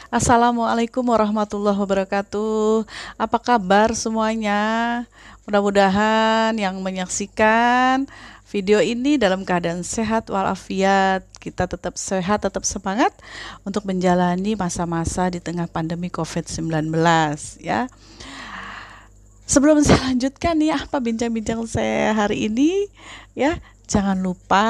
Assalamualaikum warahmatullahi wabarakatuh. Apa kabar semuanya? Mudah-mudahan yang menyaksikan video ini dalam keadaan sehat walafiat. Kita tetap sehat, tetap semangat untuk menjalani masa-masa di tengah pandemi COVID-19 ya. Sebelum saya lanjutkan nih apa bincang-bincang saya hari ini ya, jangan lupa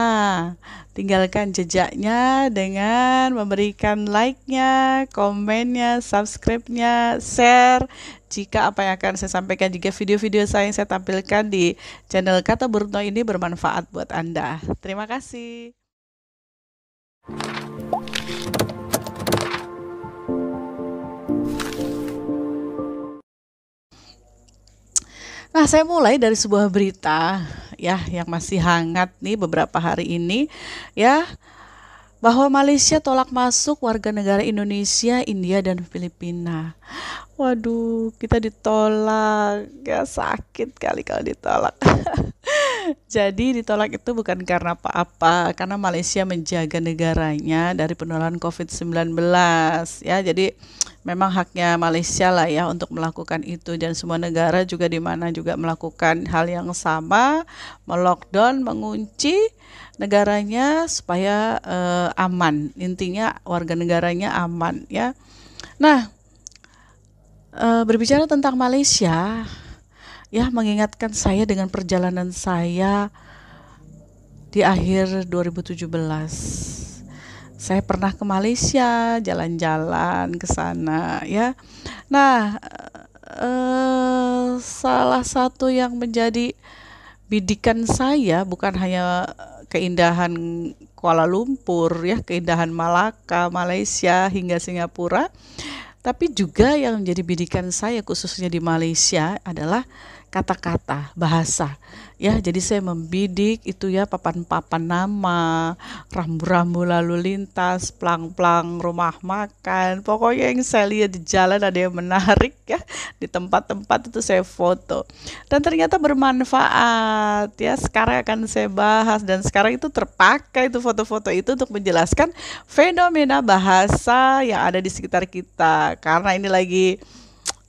tinggalkan jejaknya dengan memberikan like-nya, komennya, subscribe-nya, share jika apa yang akan saya sampaikan, jika video-video saya yang saya tampilkan di channel Kata Burno ini bermanfaat buat Anda. Terima kasih. Nah, saya mulai dari sebuah berita ya yang masih hangat nih beberapa hari ini ya, bahwa Malaysia tolak masuk warga negara Indonesia, India dan Filipina. Waduh, kita ditolak. Ya sakit kali kalau ditolak. Jadi ditolak itu bukan karena apa-apa, karena Malaysia menjaga negaranya dari penularan COVID-19 ya. Jadi memang haknya Malaysia lah ya untuk melakukan itu, dan semua negara juga di mana juga melakukan hal yang sama, melockdown, mengunci negaranya supaya aman. Intinya warga negaranya aman ya. Nah, berbicara tentang Malaysia ya, mengingatkan saya dengan perjalanan saya di akhir 2017. Saya pernah ke Malaysia, jalan-jalan ke sana ya. Nah, salah satu yang menjadi bidikan saya bukan hanya keindahan Kuala Lumpur ya, keindahan Malaka, Malaysia hingga Singapura, tapi juga yang menjadi bidikan saya khususnya di Malaysia adalah kata-kata, bahasa. Ya, jadi saya membidik itu ya, papan-papan nama, rambu-rambu lalu lintas, plang-plang rumah makan. Pokoknya yang saya lihat di jalan ada yang menarik ya, di tempat-tempat itu saya foto. Dan ternyata bermanfaat ya. Sekarang akan saya bahas, dan sekarang itu terpakai itu foto-foto itu untuk menjelaskan fenomena bahasa yang ada di sekitar kita. Karena ini lagi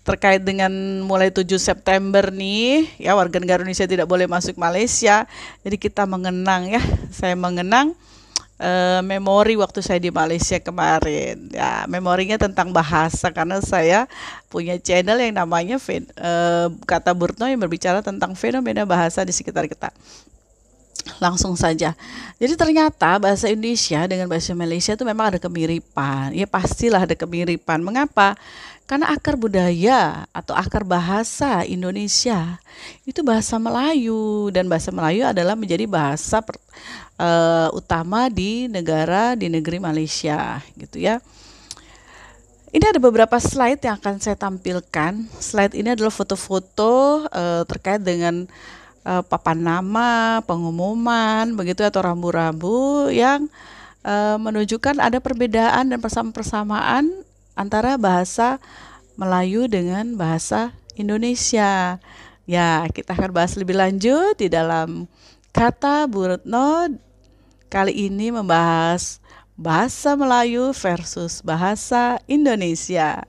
terkait dengan mulai 7 September nih ya, warga negara Indonesia tidak boleh masuk Malaysia. Jadi kita mengenang ya, saya mengenang memori waktu saya di Malaysia kemarin ya, memorinya tentang bahasa, karena saya punya channel yang namanya Kata Burno yang berbicara tentang fenomena bahasa di sekitar kita. Langsung saja. Jadi ternyata bahasa Indonesia dengan bahasa Malaysia itu memang ada kemiripan. Ya pastilah ada kemiripan. Mengapa? Karena akar budaya atau akar bahasa Indonesia itu bahasa Melayu, dan bahasa Melayu adalah menjadi bahasa utama di negeri Malaysia gitu ya. Ini ada beberapa slide yang akan saya tampilkan. Slide ini adalah foto-foto terkait dengan papan nama, pengumuman, begitu, atau rambu-rambu yang menunjukkan ada perbedaan dan persamaan antara bahasa Melayu dengan bahasa Indonesia. Ya, kita akan bahas lebih lanjut di dalam Kata Burno. Kali ini membahas bahasa Melayu versus bahasa Indonesia.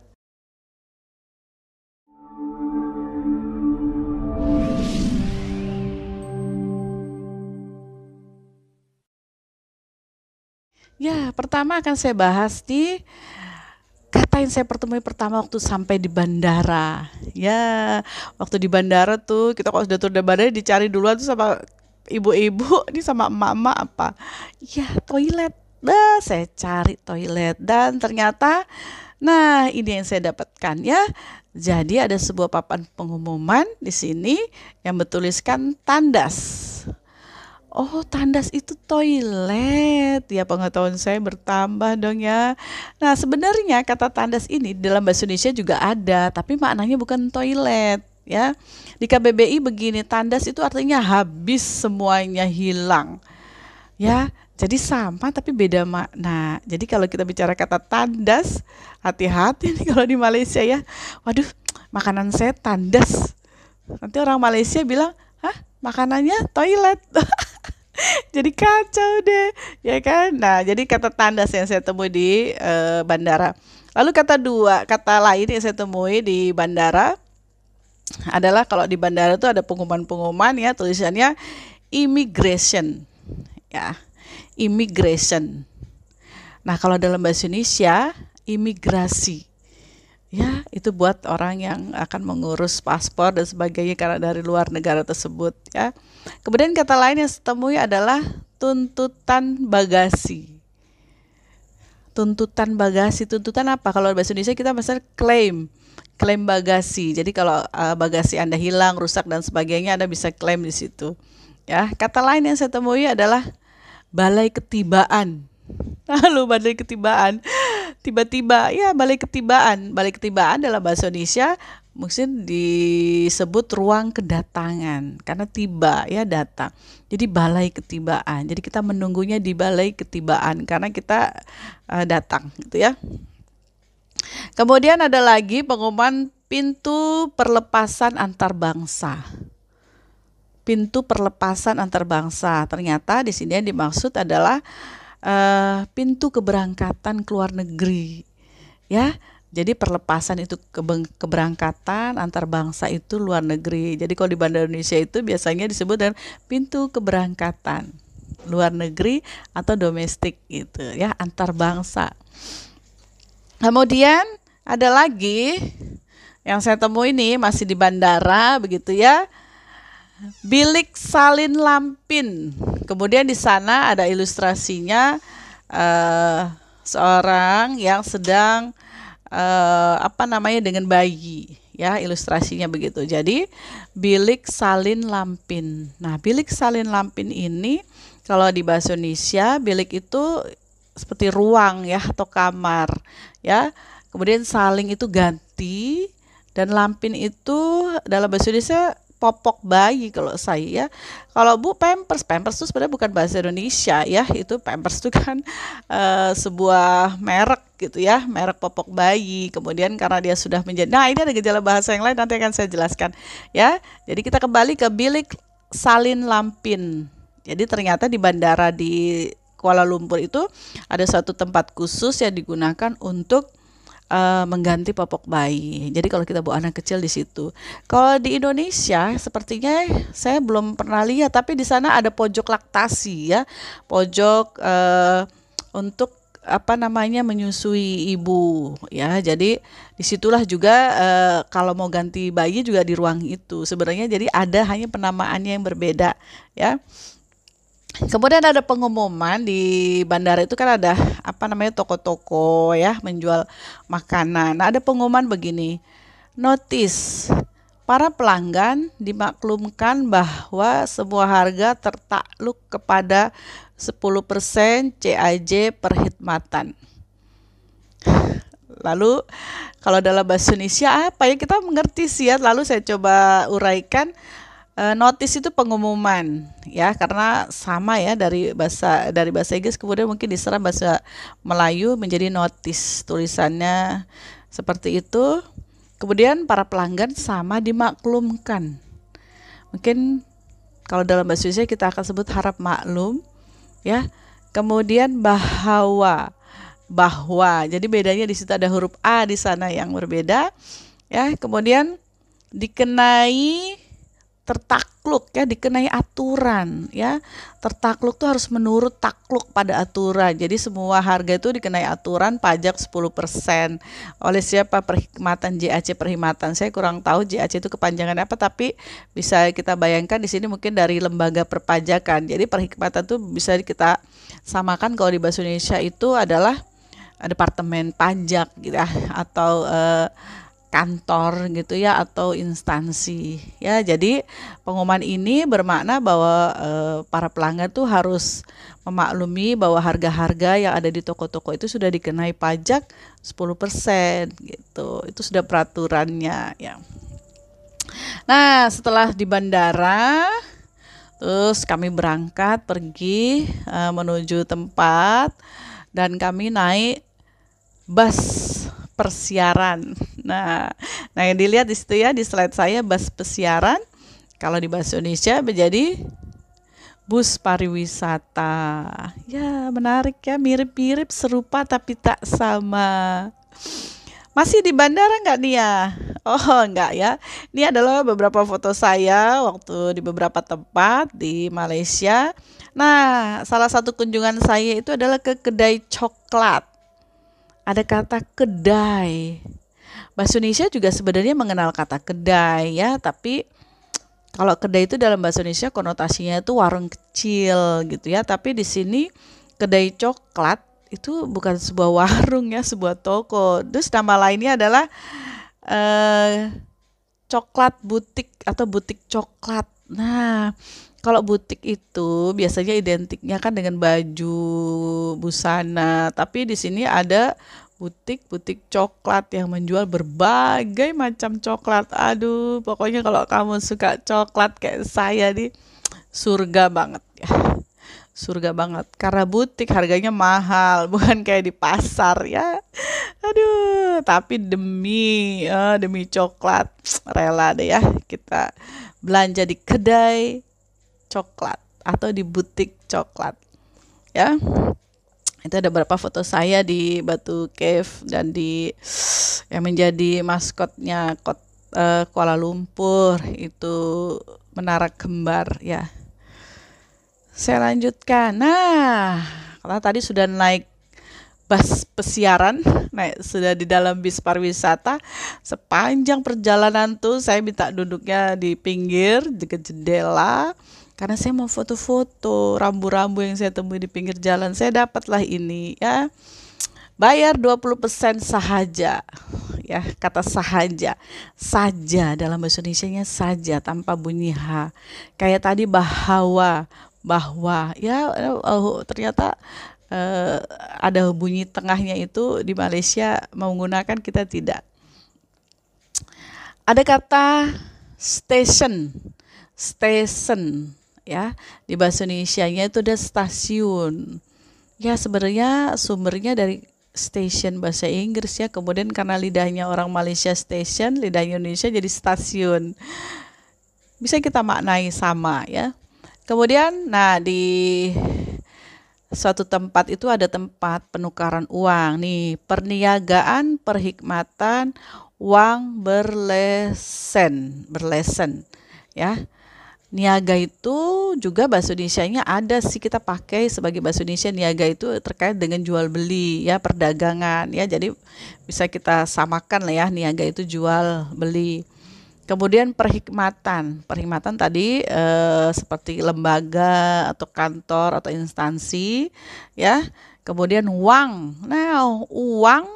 Ya, pertama akan saya bahas di kata yang saya pertemui pertama waktu sampai di bandara. Ya, waktu di bandara tuh kita kalau sudah turun dari bandara dicari duluan tuh sama ibu-ibu, ini sama emak-emak apa? Ya, toilet. Nah, saya cari toilet dan ternyata, nah ini yang saya dapatkan ya. Jadi ada sebuah papan pengumuman di sini yang bertuliskan tandas. Oh, tandas itu toilet. Ya, pengetahuan saya bertambah dong ya. Nah, sebenarnya kata tandas ini dalam bahasa Indonesia juga ada, tapi maknanya bukan toilet ya. Di KBBI begini, tandas itu artinya habis, semuanya hilang. Ya, jadi sama tapi beda makna. Jadi kalau kita bicara kata tandas, hati-hati nih kalau di Malaysia ya. Waduh, makanan saya tandas. Nanti orang Malaysia bilang, "Hah, makanannya toilet." Jadi kacau deh, ya kan? Nah, jadi kata tandas yang saya temui di bandara. Lalu kata lain yang saya temui di bandara adalah kalau di bandara itu ada pengumuman-pengumuman ya tulisannya immigration ya, immigration. Nah, kalau dalam bahasa Indonesia imigrasi. Ya, itu buat orang yang akan mengurus paspor dan sebagainya karena dari luar negara tersebut ya. Kemudian kata lain yang saya temui adalah tuntutan bagasi. Tuntutan bagasi, tuntutan apa? Kalau bahasa Indonesia kita misalnya klaim bagasi. Jadi kalau bagasi Anda hilang, rusak dan sebagainya, Anda bisa klaim di situ. Ya, kata lain yang saya temui adalah balai ketibaan. Lalu balai ketibaan, tiba-tiba ya balai ketibaan. Balai ketibaan dalam bahasa Indonesia mungkin disebut ruang kedatangan karena tiba ya datang. Jadi balai ketibaan. Jadi kita menunggunya di balai ketibaan karena kita datang gitu ya. Kemudian ada lagi pengumuman pintu perlepasan antar bangsa. Pintu perlepasan antar bangsa. Ternyata di sini yang dimaksud adalah pintu keberangkatan ke luar negeri. Ya. Jadi perlepasan itu keberangkatan antar bangsa itu luar negeri. Jadi kalau di Bandara Indonesia itu biasanya disebut dengan pintu keberangkatan luar negeri atau domestik gitu ya, antar bangsa. Kemudian ada lagi yang saya temui ini masih di bandara begitu ya. Bilik salin lampin. Kemudian di sana ada ilustrasinya seorang yang sedang dengan bayi ya, ilustrasinya begitu. Jadi bilik salin lampin. Nah, bilik salin lampin ini kalau di bahasa Indonesia bilik itu seperti ruang ya atau kamar ya. Kemudian saling itu ganti dan lampin itu dalam bahasa Indonesia popok bayi kalau saya ya. Kalau Bu Pampers itu sebenarnya bukan bahasa Indonesia ya, itu Pampers itu kan sebuah merek gitu ya, merek popok bayi. Kemudian karena dia sudah menjadi, nah ini ada gejala bahasa yang lain nanti akan saya jelaskan ya. Jadi kita kembali ke bilik salin lampin. Jadi ternyata di bandara di Kuala Lumpur itu ada suatu tempat khusus yang digunakan untuk mengganti popok bayi. Jadi kalau kita bawa anak kecil di situ. Kalau di Indonesia sepertinya saya belum pernah lihat, tapi di sana ada pojok laktasi ya, pojok untuk menyusui ibu ya. Jadi disitulah juga kalau mau ganti bayi juga di ruang itu sebenarnya. Jadi ada hanya penamaannya yang berbeda ya. Kemudian ada pengumuman di bandara itu kan ada toko-toko ya menjual makanan. Nah, ada pengumuman begini. Notis. Para pelanggan dimaklumkan bahwa semua harga tertakluk kepada 10% CAJ perkhidmatan. Lalu kalau dalam bahasa Indonesia apa ya, kita mengerti sih ya. Lalu saya coba uraikan. Notis itu pengumuman ya, karena sama ya dari bahasa Inggris kemudian mungkin diserap bahasa Melayu menjadi notis, tulisannya seperti itu. Kemudian para pelanggan sama dimaklumkan. Mungkin kalau dalam bahasa Indonesia kita akan sebut harap maklum ya. Kemudian bahwa. Jadi bedanya di situ ada huruf A di sana yang berbeda ya. Kemudian dikenai tertakluk ya, dikenai aturan ya. Tertakluk tuh harus menurut takluk pada aturan. Jadi semua harga itu dikenai aturan pajak 10%. Oleh siapa? Perkhidmatan, JAC perkhidmatan. Saya kurang tahu JAC itu kepanjangan apa, tapi bisa kita bayangkan di sini mungkin dari lembaga perpajakan. Jadi perkhidmatan itu bisa kita samakan kalau di bahasa Indonesia itu adalah departemen pajak gitu ya, atau kantor gitu ya, atau instansi ya. Jadi pengumuman ini bermakna bahwa para pelanggan tuh harus memaklumi bahwa harga-harga yang ada di toko-toko itu sudah dikenai pajak 10% gitu. Itu sudah peraturannya ya. Nah, setelah di bandara terus kami berangkat pergi menuju tempat dan kami naik bus persiaran. Nah yang dilihat di situ ya, di slide saya bus persiaran. Kalau di bahasa Indonesia menjadi bus pariwisata. Ya, menarik ya, mirip-mirip, serupa tapi tak sama. Masih di bandara nggak Nia? Oh nggak ya. Ini adalah beberapa foto saya waktu di beberapa tempat di Malaysia. Nah, salah satu kunjungan saya itu adalah ke kedai coklat. Ada kata kedai. Bahasa Indonesia juga sebenarnya mengenal kata kedai ya, tapi kalau kedai itu dalam bahasa Indonesia konotasinya itu warung kecil gitu ya, tapi di sini kedai coklat itu bukan sebuah warung ya, sebuah toko. Terus nama lainnya adalah eh, coklat butik atau butik coklat. Nah, kalau butik itu biasanya identiknya kan dengan baju, busana, tapi di sini ada butik-butik coklat yang menjual berbagai macam coklat. Aduh, pokoknya kalau kamu suka coklat kayak saya nih, surga banget ya. Surga banget. Karena butik harganya mahal, bukan kayak di pasar ya. Aduh, tapi demi coklat rela deh ya kita belanja di kedai coklat atau di butik coklat ya. Itu ada beberapa foto saya di Batu Cave dan di yang menjadi maskotnya Kuala Lumpur itu Menara Kembar ya. Saya lanjutkan. Nah, karena tadi sudah naik bus pesiaran, sudah di dalam bis pariwisata, sepanjang perjalanan tuh saya minta duduknya di pinggir dekat jendela karena saya mau foto-foto rambu-rambu yang saya temui di pinggir jalan. Saya dapatlah ini ya. Bayar 20% sahaja. Ya, kata sahaja. Saja dalam bahasa Indonesianya saja tanpa bunyi H. Kayak tadi bahwa ya ternyata ada bunyi tengahnya itu di Malaysia menggunakan, kita tidak. Ada kata station ya, di bahasa Indonesianya itu ada stasiun ya, sebenarnya sumbernya dari station bahasa Inggris ya, kemudian karena lidahnya orang Malaysia station, lidahnya Indonesia jadi stasiun, bisa kita maknai sama ya. Kemudian nah di suatu tempat itu ada tempat penukaran uang nih, perniagaan perkhidmatan uang berlesen ya. Niaga itu juga bahasa Indonesianya ada sih, kita pakai sebagai bahasa Indonesia. Niaga itu terkait dengan jual beli ya, perdagangan ya, jadi bisa kita samakan lah ya, niaga itu jual beli. Kemudian perkhidmatan tadi seperti lembaga atau kantor atau instansi ya. Kemudian uang, nah uang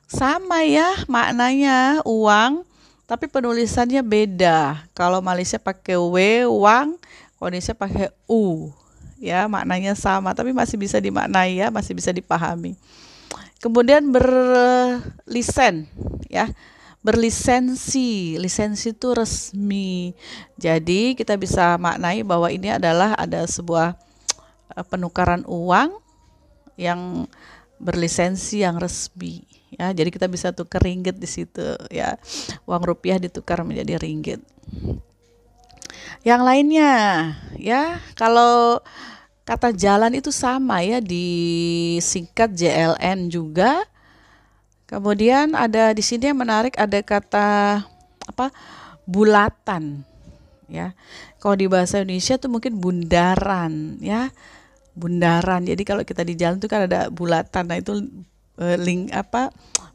sama ya maknanya uang, tapi penulisannya beda. Kalau Malaysia pakai W, uang, kalau Indonesia pakai U. Ya, maknanya sama, tapi masih bisa dimaknai ya, masih bisa dipahami. Kemudian berlisen, ya. Berlisensi, lisensi itu resmi. Jadi kita bisa maknai bahwa ini adalah ada sebuah penukaran uang yang berlisensi yang resmi. Ya, jadi kita bisa tukar ringgit di situ ya. Uang rupiah ditukar menjadi ringgit. Yang lainnya ya, kalau kata jalan itu sama ya, disingkat JLN juga. Kemudian ada di sini yang menarik, ada kata apa? Bulatan ya. Kalau di bahasa Indonesia tuh mungkin bundaran ya. Bundaran. Jadi kalau kita di jalan tuh kan ada bulatan. Nah, itu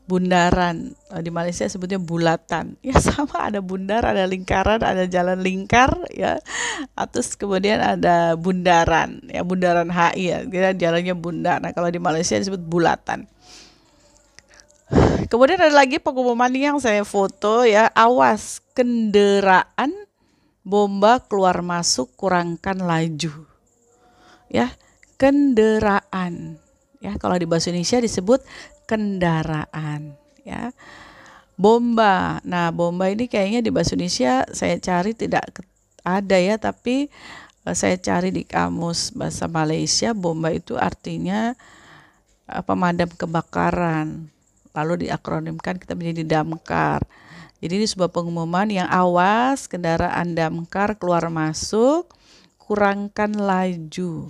bundaran. Di Malaysia sebutnya bulatan ya, sama, ada bundar, ada lingkaran, ada jalan lingkar ya, terus kemudian ada bundaran ya, bundaran HI ya, kita jalannya bundar. Nah kalau di Malaysia disebut bulatan. Kemudian ada lagi pengumuman yang saya foto ya, awas kendaraan bomba keluar masuk, kurangkan laju ya. Kendaraan ya, kalau di bahasa Indonesia disebut kendaraan ya. Bomba, nah bomba ini kayaknya di bahasa Indonesia saya cari tidak ada ya, tapi saya cari di kamus bahasa Malaysia, bomba itu artinya pemadam kebakaran, lalu diakronimkan kita menjadi damkar. Jadi ini sebuah pengumuman yang awas kendaraan damkar keluar masuk, kurangkan laju.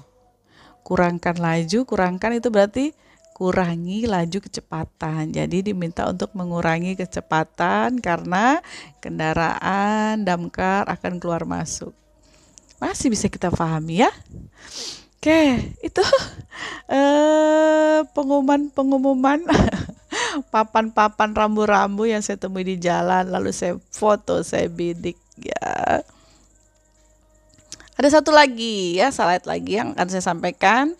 Kurangkan laju, kurangkan itu berarti kurangi laju kecepatan. Jadi diminta untuk mengurangi kecepatan karena kendaraan damkar akan keluar masuk. Masih bisa kita pahami ya? Oke, itu pengumuman-pengumuman papan-papan rambu-rambu yang saya temui di jalan, lalu saya foto, saya bidik ya. Ada satu lagi ya, slide lagi yang akan saya sampaikan.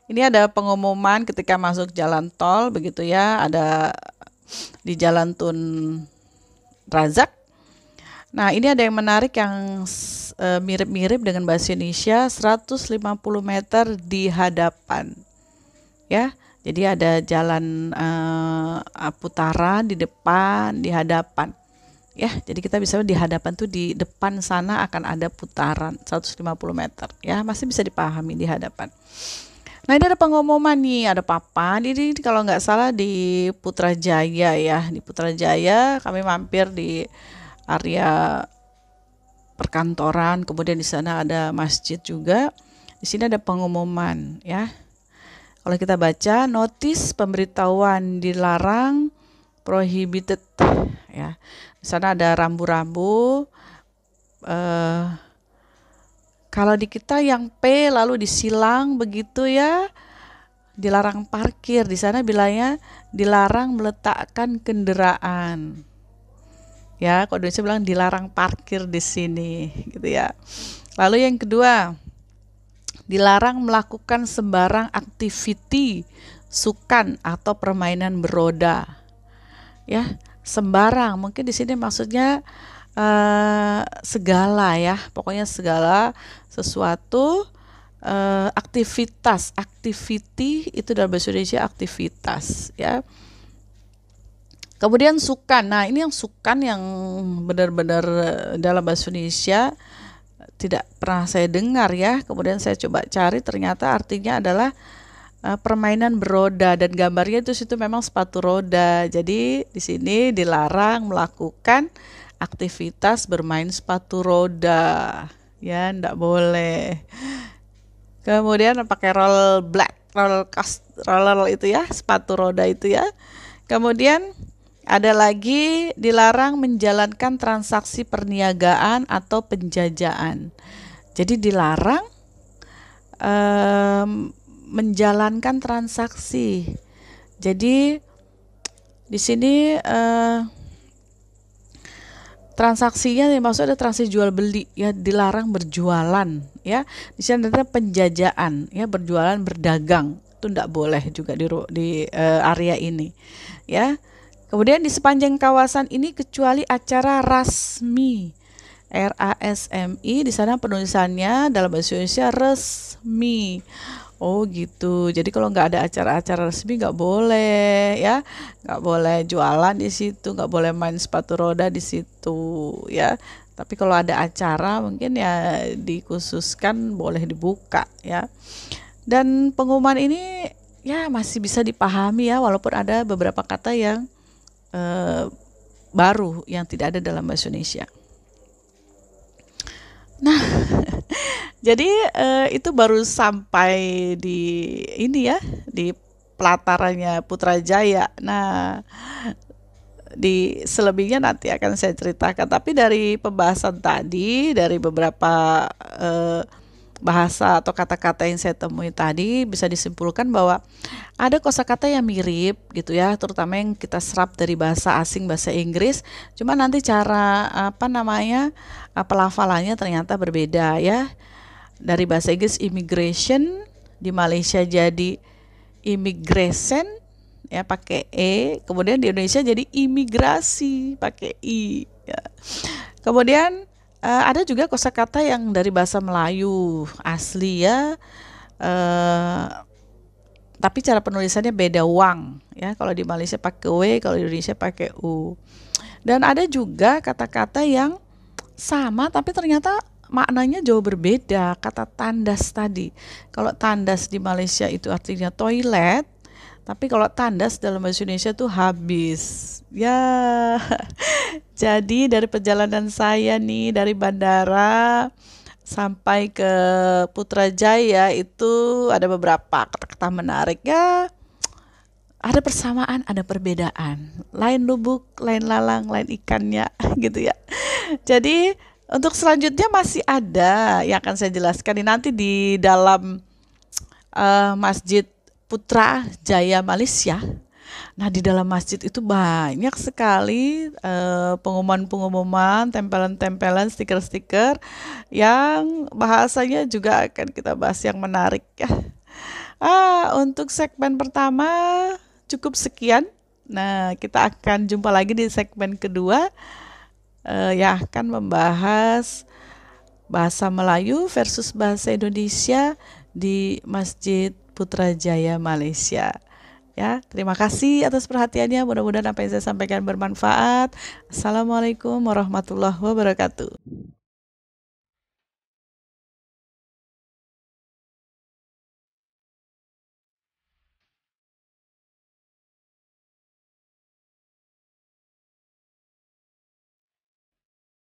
Ini ada pengumuman ketika masuk jalan tol begitu ya, ada di Jalan Tun Razak. Nah, ini ada yang menarik yang mirip-mirip dengan bahasa Indonesia, 150 meter di hadapan. Ya. Jadi ada jalan putaran di depan, di hadapan. Ya, jadi kita bisa di hadapan tuh di depan sana akan ada putaran 150 meter. Ya, masih bisa dipahami di hadapan. Nah, ini ada pengumuman nih, ada papan. Ini kalau nggak salah di Putrajaya ya. Di Putrajaya kami mampir di area perkantoran, kemudian di sana ada masjid juga. Di sini ada pengumuman ya. Kalau kita baca, notis pemberitahuan dilarang, prohibited ya. Di sana ada rambu-rambu. Kalau di kita yang P lalu disilang begitu ya, dilarang parkir. Di sana bilangnya dilarang meletakkan kendaraan. Ya, kalau Indonesia bilang dilarang parkir di sini, gitu ya. Lalu yang kedua, dilarang melakukan sembarang aktiviti sukan atau permainan beroda. Ya, sembarang. Mungkin di sini maksudnya segala ya, pokoknya segala sesuatu aktivitas, activity itu dalam bahasa Indonesia aktivitas ya. Kemudian sukan. Nah, ini yang sukan yang benar-benar dalam bahasa Indonesia tidak pernah saya dengar ya. Kemudian saya coba cari, ternyata artinya adalah permainan beroda, dan gambarnya itu situ memang sepatu roda. Jadi di sini dilarang melakukan aktivitas bermain sepatu roda. Ya, enggak boleh. Kemudian pakai roller itu ya, sepatu roda itu ya. Kemudian ada lagi dilarang menjalankan transaksi perniagaan atau penjajahan. Jadi dilarang menjalankan transaksi. Jadi di sini transaksinya maksudnya ada transaksi jual beli ya, dilarang berjualan ya. Di sini ada penjajahan ya, berjualan berdagang itu tidak boleh juga di area ini ya. Kemudian di sepanjang kawasan ini kecuali acara rasmi, RASMI, di sana penulisannya dalam bahasa Indonesia resmi. Oh gitu. Jadi kalau nggak ada acara-acara resmi nggak boleh ya, nggak boleh jualan di situ, nggak boleh main sepatu roda di situ ya. Tapi kalau ada acara mungkin ya dikhususkan boleh dibuka ya. Dan pengumuman ini ya masih bisa dipahami ya, walaupun ada beberapa kata yang baru yang tidak ada dalam bahasa Indonesia. Nah, jadi itu baru sampai di ini ya, di pelatarannya Putrajaya. Nah, di selebihnya nanti akan saya ceritakan. Tapi dari pembahasan tadi, dari beberapa bahasa atau kata-kata yang saya temui tadi, bisa disimpulkan bahwa ada kosakata yang mirip gitu ya, terutama yang kita serap dari bahasa asing, bahasa Inggris. Cuma nanti cara pelafalannya ternyata berbeda ya. Dari bahasa Inggris immigration, di Malaysia jadi immigration ya pakai E, kemudian di Indonesia jadi imigrasi pakai I ya. Kemudian ada juga kosakata yang dari bahasa Melayu asli ya, tapi cara penulisannya beda, wang ya. Kalau di Malaysia pakai W, kalau di Indonesia pakai U. Dan ada juga kata-kata yang sama tapi ternyata maknanya jauh berbeda. Kata tandas tadi, kalau tandas di Malaysia itu artinya toilet, tapi kalau tandas dalam bahasa Indonesia tuh habis ya. Jadi dari perjalanan saya nih dari bandara sampai ke Putrajaya itu ada beberapa kata-kata menarik ya. Ada persamaan, ada perbedaan. Lain lubuk, lain lalang, lain ikannya, gitu ya. Jadi untuk selanjutnya masih ada yang akan saya jelaskan nanti di dalam Masjid Putrajaya Malaysia. Nah, di dalam masjid itu banyak sekali pengumuman-pengumuman, tempelan-tempelan, stiker-stiker yang bahasanya juga akan kita bahas yang menarik ya. Untuk segmen pertama cukup sekian. Nah, kita akan jumpa lagi di segmen kedua yang akan membahas bahasa Melayu versus bahasa Indonesia di Masjid Putrajaya Malaysia. Ya, terima kasih atas perhatiannya. Mudah-mudahan apa yang saya sampaikan bermanfaat. Assalamualaikum warahmatullahi wabarakatuh.